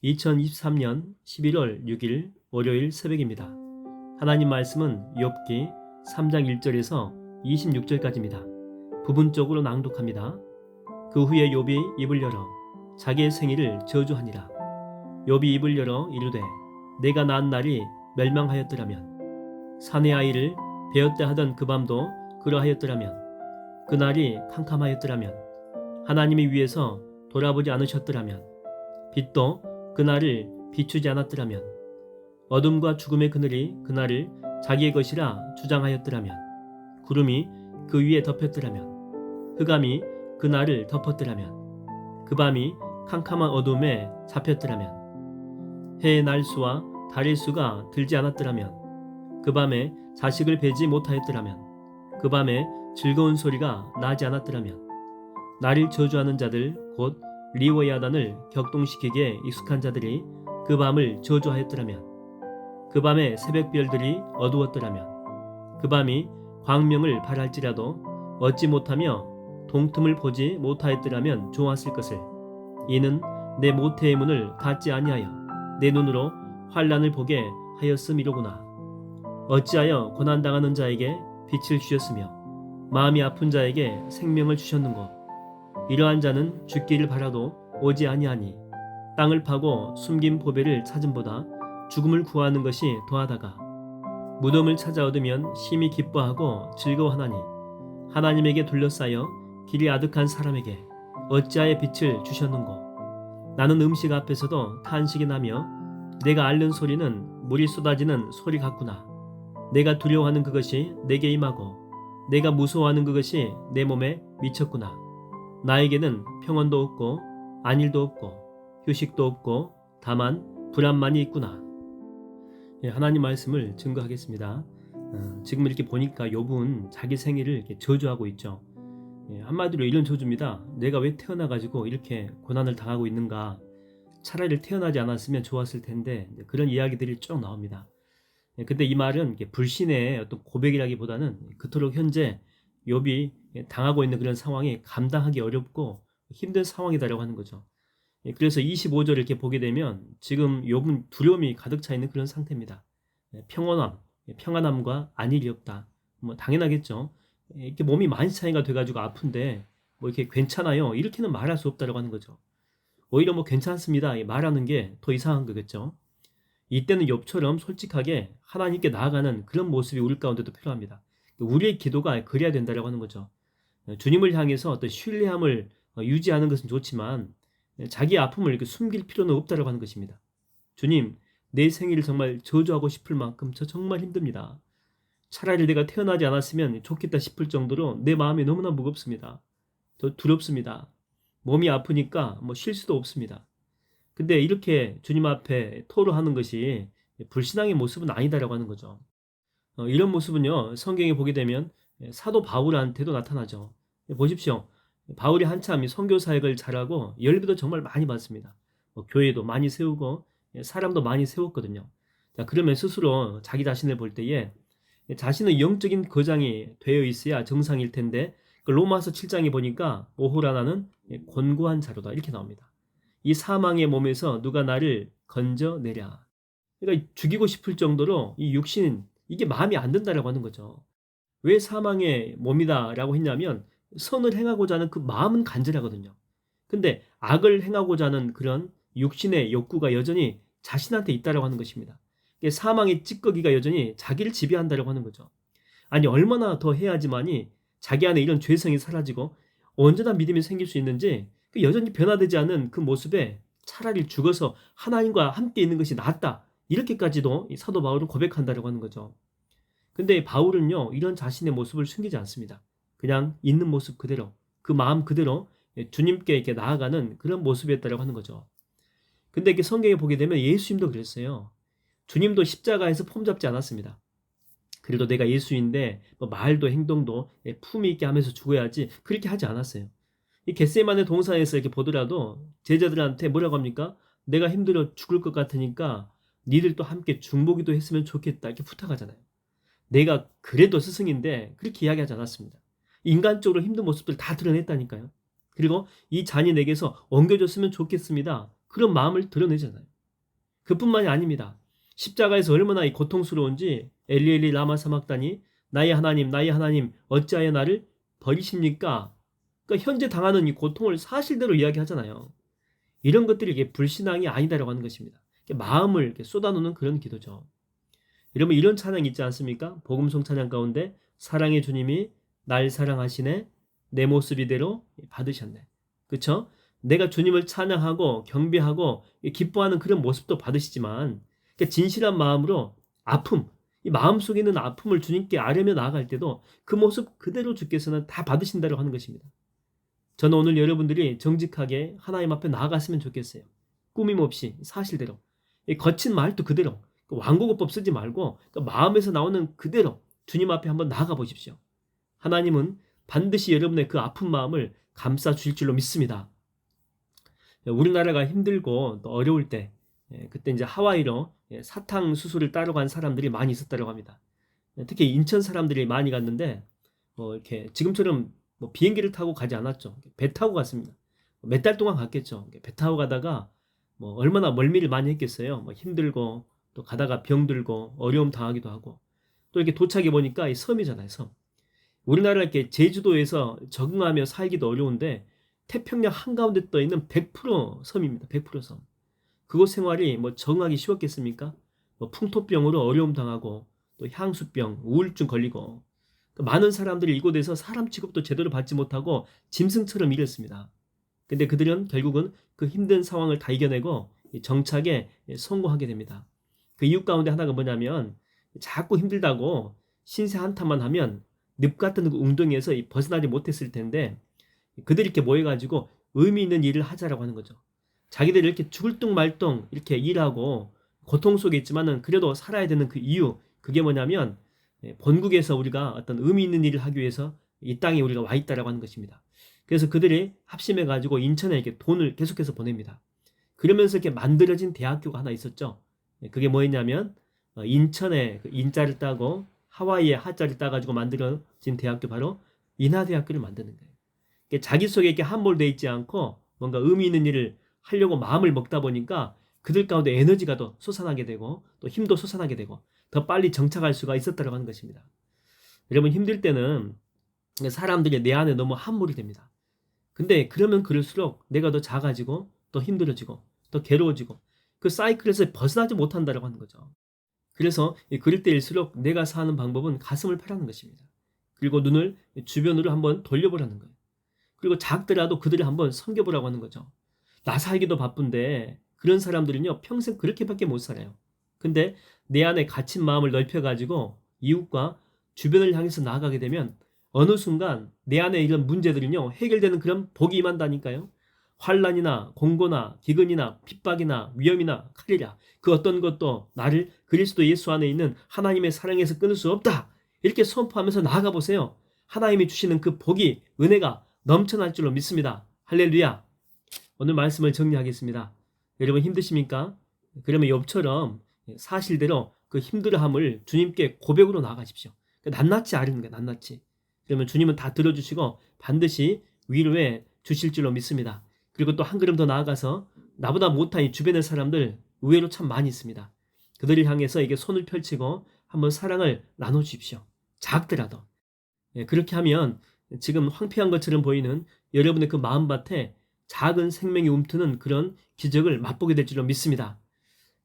2023년 11월 6일 월요일 새벽입니다. 하나님 말씀은 욥기 3장 1절에서 26절까지입니다. 부분적으로 낭독합니다. 그 후에 욥이 입을 열어 자기의 생일을 저주하니라. 욥이 입을 열어 이르되 내가 난 날이 멸망하였더라면 사내 아이를 베었다 하던 그 밤도 그러하였더라면 그 날이 캄캄하였더라면 하나님이 위에서 돌아보지 않으셨더라면 빛도 그날을 비추지 않았더라면 어둠과 죽음의 그늘이 그날을 자기의 것이라 주장하였더라면 구름이 그 위에 덮였더라면 흑암이 그날을 덮었더라면 그 밤이 캄캄한 어둠에 잡혔더라면 해의 날수와 달의 수가 들지 않았더라면 그 밤에 자식을 베지 못하였더라면 그 밤에 즐거운 소리가 나지 않았더라면 나를 저주하는 자들 곧 리워야단을 격동시키기에 익숙한 자들이 그 밤을 저주하였더라면 그 밤에 새벽별들이 어두웠더라면 그 밤이 광명을 발할지라도 얻지 못하며 동틈을 보지 못하였더라면 좋았을 것을 이는 내 모태의 문을 닫지 아니하여 내 눈으로 환난을 보게 하였음이로구나. 어찌하여 고난당하는 자에게 빛을 주셨으며 마음이 아픈 자에게 생명을 주셨는고. 이러한 자는 죽기를 바라도 오지 아니하니 땅을 파고 숨긴 보배를 찾음보다 죽음을 구하는 것이 더하다가 무덤을 찾아 얻으면 심히 기뻐하고 즐거워하나니 하나님에게 둘러싸여 길이 아득한 사람에게 어찌하여 빛을 주셨는고. 나는 음식 앞에서도 탄식이 나며 내가 앓는 소리는 물이 쏟아지는 소리 같구나. 내가 두려워하는 그것이 내게 임하고 내가 무서워하는 그것이 내 몸에 미쳤구나. 나에게는 평온도 없고 안일도 없고 휴식도 없고 다만 불안만이 있구나. 하나님 말씀을 증거하겠습니다. 지금 이렇게 보니까 욥은 자기 생일을 이렇게 저주하고 있죠. 한마디로 이런 저주입니다. 내가 왜 태어나가지고 이렇게 고난을 당하고 있는가. 차라리 태어나지 않았으면 좋았을 텐데 그런 이야기들이 쭉 나옵니다. 근데 이 말은 불신의 어떤 고백이라기보다는 그토록 현재 욥이 당하고 있는 그런 상황이 감당하기 어렵고 힘든 상황이다라고 하는 거죠. 그래서 25절을 이렇게 보게 되면 지금 욥은 두려움이 가득 차 있는 그런 상태입니다. 평안함과 안일이 없다. 뭐 당연하겠죠. 이렇게 몸이 많이 차이가 돼가지고 아픈데 뭐 이렇게 괜찮아요. 이렇게는 말할 수 없다라고 하는 거죠. 오히려 뭐 괜찮습니다. 말하는 게 더 이상한 거겠죠. 이때는 욥처럼 솔직하게 하나님께 나아가는 그런 모습이 우리 가운데도 필요합니다. 우리의 기도가 그래야 된다라고 하는 거죠. 주님을 향해서 어떤 신뢰함을 유지하는 것은 좋지만 자기 아픔을 이렇게 숨길 필요는 없다라고 하는 것입니다. 주님, 내 생일을 정말 저주하고 싶을 만큼 저 정말 힘듭니다. 차라리 내가 태어나지 않았으면 좋겠다 싶을 정도로 내 마음이 너무나 무겁습니다. 저 두렵습니다. 몸이 아프니까 뭐 쉴 수도 없습니다. 근데 이렇게 주님 앞에 토로하는 것이 불신앙의 모습은 아니다라고 하는 거죠. 이런 모습은요, 성경에 보게 되면 사도 바울한테도 나타나죠. 보십시오. 바울이 한참 선교 사역을 잘하고 열비도 정말 많이 받습니다. 교회도 많이 세우고 사람도 많이 세웠거든요. 자, 그러면 스스로 자기 자신을 볼 때에 자신은 영적인 거장이 되어 있어야 정상일 텐데 그 로마서 7장에 보니까 오호라나는 곤고한 자로다 이렇게 나옵니다. 이 사망의 몸에서 누가 나를 건져내랴. 그러니까 죽이고 싶을 정도로 이 육신 이게 마음이 안 든다라고 하는 거죠. 왜 사망의 몸이다라고 했냐면 선을 행하고자 하는 그 마음은 간절하거든요. 근데 악을 행하고자 하는 그런 육신의 욕구가 여전히 자신한테 있다라고 하는 것입니다. 사망의 찌꺼기가 여전히 자기를 지배한다라고 하는 거죠. 아니 얼마나 더 해야지만이 자기 안에 이런 죄성이 사라지고 언제나 믿음이 생길 수 있는지 여전히 변화되지 않은 그 모습에 차라리 죽어서 하나님과 함께 있는 것이 낫다. 이렇게까지도 이 사도 바울은 고백한다라고 하는 거죠. 근데 바울은요, 이런 자신의 모습을 숨기지 않습니다. 그냥 있는 모습 그대로, 그 마음 그대로 주님께 이렇게 나아가는 그런 모습이었다라고 하는 거죠. 근데 이렇게 성경에 보게 되면 예수님도 그랬어요. 주님도 십자가에서 폼 잡지 않았습니다. 그래도 내가 예수인데 뭐 말도 행동도 품위 있게 하면서 죽어야지 그렇게 하지 않았어요. 이 겟세마네 동산에서 이렇게 보더라도 제자들한테 뭐라고 합니까? 내가 힘들어 죽을 것 같으니까 니들도 함께 중보기도 했으면 좋겠다 이렇게 부탁하잖아요. 내가 그래도 스승인데 그렇게 이야기하지 않았습니다. 인간적으로 힘든 모습들 다 드러냈다니까요. 그리고 이 잔이 내게서 엉겨졌으면 좋겠습니다. 그런 마음을 드러내잖아요. 그뿐만이 아닙니다. 십자가에서 얼마나 이 고통스러운지 엘리 엘리 라마 사막다니 나의 하나님 어찌하여 나를 버리십니까? 그러니까 현재 당하는 이 고통을 사실대로 이야기하잖아요. 이런 것들이 이게 불신앙이 아니다라고 하는 것입니다. 마음을 이렇게 쏟아놓는 그런 기도죠. 여러분 이런 찬양 있지 않습니까? 복음송 찬양 가운데 사랑의 주님이 날 사랑하시네 내 모습 이대로 받으셨네. 그렇죠? 내가 주님을 찬양하고 경배하고 기뻐하는 그런 모습도 받으시지만 진실한 마음으로 아픔, 이 마음속에 있는 아픔을 주님께 아뢰며 나아갈 때도 그 모습 그대로 주께서는 다 받으신다고 하는 것입니다. 저는 오늘 여러분들이 정직하게 하나님 앞에 나아갔으면 좋겠어요. 꾸밈 없이 사실대로. 거친 말도 그대로. 완곡어법 쓰지 말고 마음에서 나오는 그대로 주님 앞에 한번 나아가 보십시오. 하나님은 반드시 여러분의 그 아픈 마음을 감싸 주실 줄로 믿습니다. 우리나라가 힘들고 또 어려울 때 그때 이제 하와이로 사탕 수술을 따러 간 사람들이 많이 있었다고 합니다. 특히 인천 사람들이 많이 갔는데 이렇게 지금처럼 비행기를 타고 가지 않았죠. 배 타고 갔습니다. 몇 달 동안 갔겠죠. 배 타고 가다가 얼마나 멀미를 많이 했겠어요. 힘들고 또 가다가 병들고 어려움 당하기도 하고 또 이렇게 도착해 보니까 이 섬이잖아요. 섬. 우리나라 이렇게 제주도에서 적응하며 살기도 어려운데 태평양 한가운데 떠 있는 100% 섬입니다. 100% 섬. 그곳 생활이 적응하기 쉬웠겠습니까? 풍토병으로 어려움 당하고 또 향수병, 우울증 걸리고 많은 사람들이 이곳에서 사람 취급도 제대로 받지 못하고 짐승처럼 일했습니다. 근데 그들은 결국은 그 힘든 상황을 다 이겨내고 정착에 성공하게 됩니다. 그 이유 가운데 하나가 뭐냐면 자꾸 힘들다고 신세 한탄만 하면 늪 같은 그 웅덩이에서 벗어나지 못했을 텐데 그들이 이렇게 모여가지고 의미 있는 일을 하자라고 하는 거죠. 자기들이 이렇게 죽을 둥 말둥 이렇게 일하고 고통 속에 있지만은 그래도 살아야 되는 그 이유, 그게 뭐냐면 본국에서 우리가 어떤 의미 있는 일을 하기 위해서 이 땅에 우리가 와 있다라고 하는 것입니다. 그래서 그들이 합심해 가지고 인천에 이렇게 돈을 계속해서 보냅니다. 그러면서 이렇게 만들어진 대학교가 하나 있었죠. 그게 뭐였냐면 인천에 그 인자를 따고 하와이에 하자를 따가지고 만들어진 대학교, 바로 인하대학교를 만드는 거예요. 자기 속에 이렇게 함몰되어 있지 않고 뭔가 의미 있는 일을 하려고 마음을 먹다 보니까 그들 가운데 에너지가 더 솟아나게 되고 또 힘도 솟아나게 되고 더 빨리 정착할 수가 있었다고 하는 것입니다. 여러분 힘들 때는 사람들이 내 안에 너무 함몰이 됩니다. 근데 그러면 그럴수록 내가 더 작아지고 더 힘들어지고 더 괴로워지고 그 사이클에서 벗어나지 못한다고 하는 거죠. 그래서 그럴 때일수록 내가 사는 방법은 가슴을 펴라는 것입니다. 그리고 눈을 주변으로 한번 돌려보라는 거예요. 그리고 작더라도 그들을 한번 섬겨보라고 하는 거죠. 나 살기도 바쁜데 그런 사람들은요 평생 그렇게밖에 못 살아요. 근데 내 안에 갇힌 마음을 넓혀가지고 이웃과 주변을 향해서 나아가게 되면 어느 순간 내 안에 이런 문제들은요 해결되는 그런 복이 임한다니까요. 환난이나 공고나 기근이나 핍박이나 위험이나 칼이라 그 어떤 것도 나를 그리스도 예수 안에 있는 하나님의 사랑에서 끊을 수 없다. 이렇게 선포하면서 나아가 보세요. 하나님이 주시는 그 복이, 은혜가 넘쳐날 줄로 믿습니다. 할렐루야. 오늘 말씀을 정리하겠습니다. 여러분 힘드십니까? 그러면 욥처럼 사실대로 그 힘들어함을 주님께 고백으로 나아가십시오. 낱낱이 아뢰는 거예요. 낱낱이. 그러면 주님은 다 들어주시고 반드시 위로해 주실 줄로 믿습니다. 그리고 또 한 걸음 더 나아가서 나보다 못한 이 주변의 사람들 의외로 참 많이 있습니다. 그들을 향해서 이게 손을 펼치고 한번 사랑을 나눠주십시오. 작더라도. 그렇게 하면 지금 황폐한 것처럼 보이는 여러분의 그 마음밭에 작은 생명이 움트는 그런 기적을 맛보게 될 줄로 믿습니다.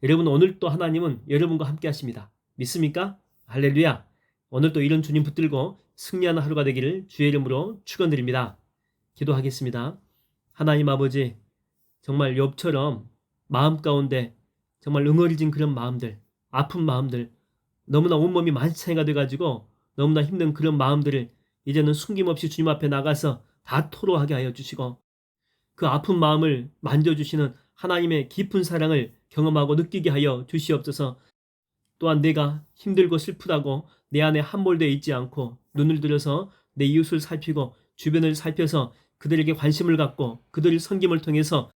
여러분 오늘 또 하나님은 여러분과 함께 하십니다. 믿습니까? 할렐루야. 오늘 또 이런 주님 붙들고 승리하는 하루가 되기를 주의 이름으로 축원드립니다. 기도하겠습니다. 하나님 아버지, 정말 욥처럼 마음 가운데 정말 응어리진 그런 마음들, 아픈 마음들, 너무나 온몸이 만찬이가 돼가지고 너무나 힘든 그런 마음들을 이제는 숨김없이 주님 앞에 나가서 다 토로하게 하여 주시고 그 아픈 마음을 만져주시는 하나님의 깊은 사랑을 경험하고 느끼게 하여 주시옵소서. 또한 내가 힘들고 슬프다고 내 안에 함몰되어 있지 않고 눈을 들어서 내 이웃을 살피고 주변을 살펴서 그들에게 관심을 갖고 그들의 섬김을 통해서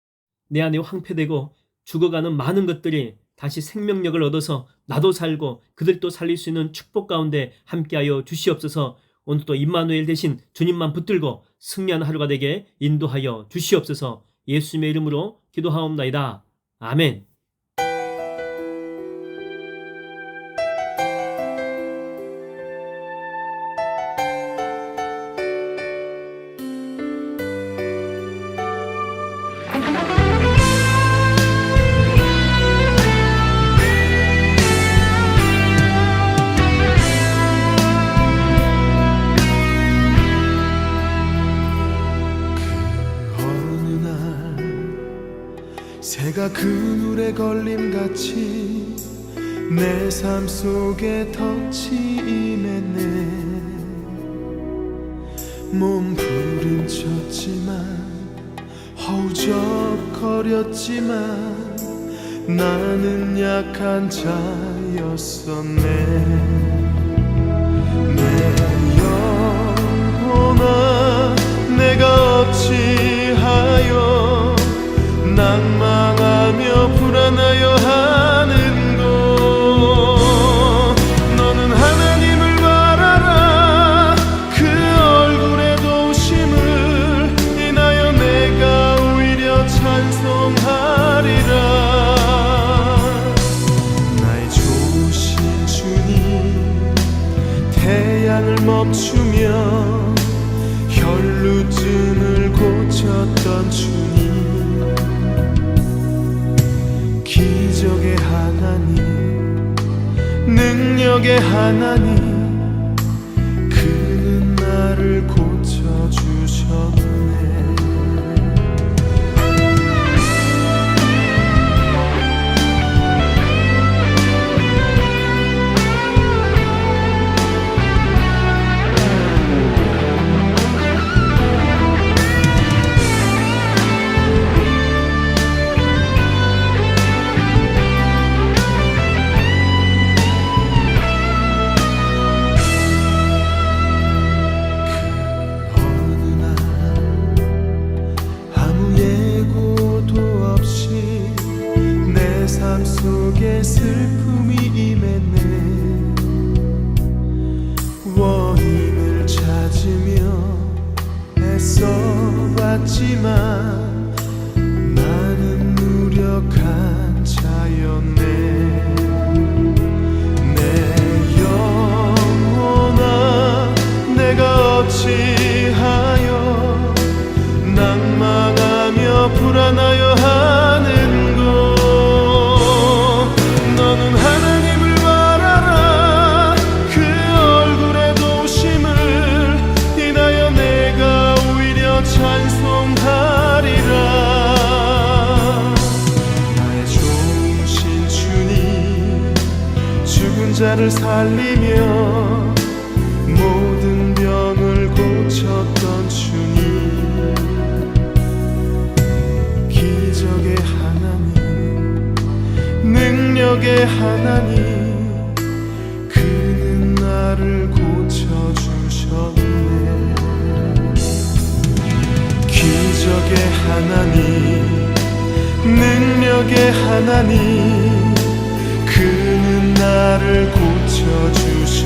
내 안에 황폐되고 죽어가는 많은 것들이 다시 생명력을 얻어서 나도 살고 그들도 살릴 수 있는 축복 가운데 함께하여 주시옵소서. 오늘 또 임마누엘 대신 주님만 붙들고 승리하는 하루가 되게 인도하여 주시옵소서. 예수님의 이름으로 기도하옵나이다. 아멘. 내가 그늘에 걸림같이 내 삶 속에 덫이 임했네. 몸부림쳤지만 허우적거렸지만 나는 약한 자였었네. 내 영혼아, 내가 어찌하여 낭망하며 불안하여 하는고. 너는 하나님을 바라라. 그 얼굴의 도심을 인하여 내가 오히려 찬송하리라. 나의 좋으신 주님, 태양을 멈추며 혈루증을 고쳤던 주님, 기적의 하나님, 능력의 하나님, 그는 나를 고쳐주셨네. 삶 속에 슬픔이 임했네. 원인을 찾으며 애써봤지만 나는 무력한 자였네. 내 영혼아, 내가 어찌하여 낭망하며 불안하여 하는고. 너는 하나님을 바라라. 그 얼굴의 도심을 인하여 내가 오히려 찬송하리라. 나의 좋으신 주님, 죽은 자를 살리며 모든 병을 고쳤던 주님, 기적의 하나님, 능력의 하나님, 그는 나를 고쳐주셨네. 기적의 하나님, 능력의 하나님, 그는 나를 고쳐주셨네.